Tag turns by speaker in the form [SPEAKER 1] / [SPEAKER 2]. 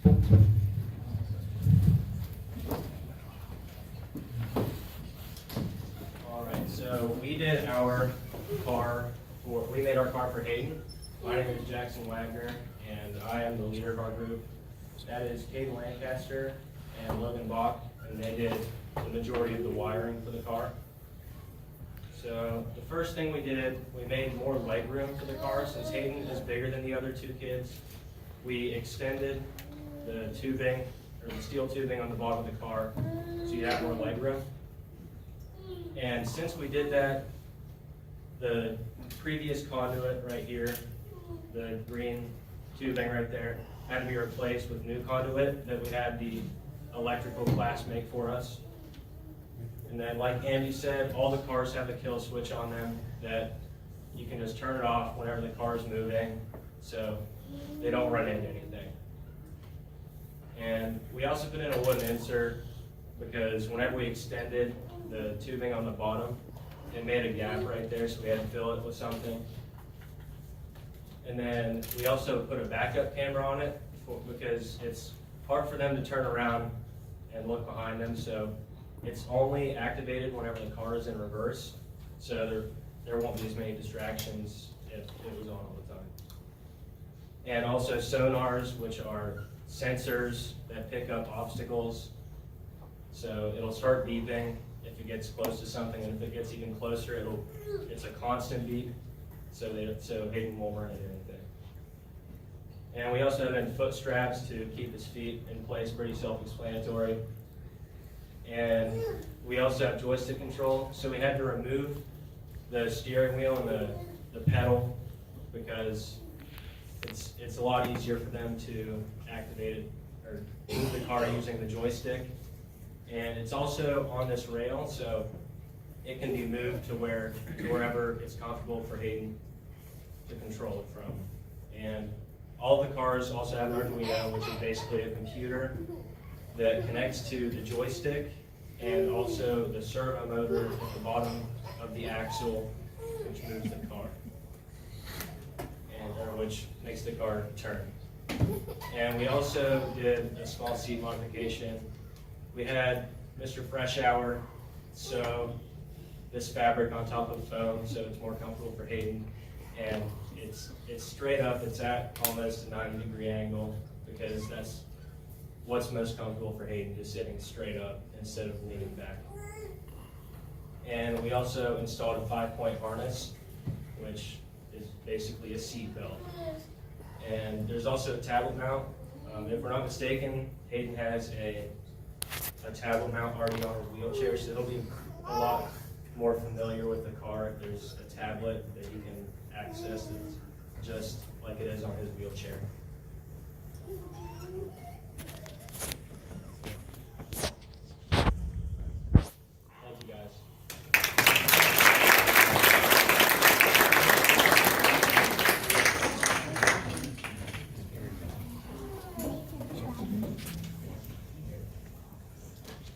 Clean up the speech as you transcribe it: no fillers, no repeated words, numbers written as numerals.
[SPEAKER 1] Alright, so we did our car we made our car for Hayden. My name is Jackson Wagner, and I am the leader of our group. That is Caden Lancaster and Logan Bach, and they did the majority of the wiring for the car. So the first thing we did, we made more leg room for the car. Since Hayden is bigger than the other two kids, we extended the tubing, or the steel tubing on the bottom of the car, so you have more leg room. And since we did that, the previous conduit right here, the green tubing right there, had to be replaced with new conduit that we had the electrical class make for us. And then, like Andy said, all the cars have a kill switch on them that you can just turn it off whenever the car is moving, so they don't run into anything. And we also put in a wooden insert because whenever we extended the tubing on the bottom, it made a gap right there, so we had to fill it with something. And then we also put a backup camera on it because it's hard for them to turn around and look behind them, so it's only activated whenever the car is in reverse, so there won't be as many distractions if it was on all the time. And also sonars, which are sensors that pick up obstacles, so it'll start beeping if it gets close to something, and if it gets even closer, it's a constant beep, so Hayden won't run into anything. And we also have in foot straps to keep his feet in place, pretty self-explanatory. And we also have joystick control, so we had to remove the steering wheel and the pedal because it's a lot easier for them to activate it or move the car using the joystick. And it's also on this rail, so it can be moved to wherever it's comfortable for Hayden to control it from. And all the cars also have Arduino, which is basically a computer that connects to the joystick and also the servo motor at the bottom of the axle, which moves the car, or which makes the car turn. And we also did a small seat modification. We had Mr. Freshour sew this fabric on top of foam so it's more comfortable for Hayden. And it's straight up, it's at almost a 90-degree angle because that's what's most comfortable for Hayden, just sitting straight up instead of leaning back. And we also installed a 5-point harness, which is basically a seat belt. And there's also a tablet mount. If we're not mistaken, Hayden has a tablet mount already on his wheelchair, so he'll be a lot more familiar with the car if there's a tablet that he can access that's just like it is on his wheelchair.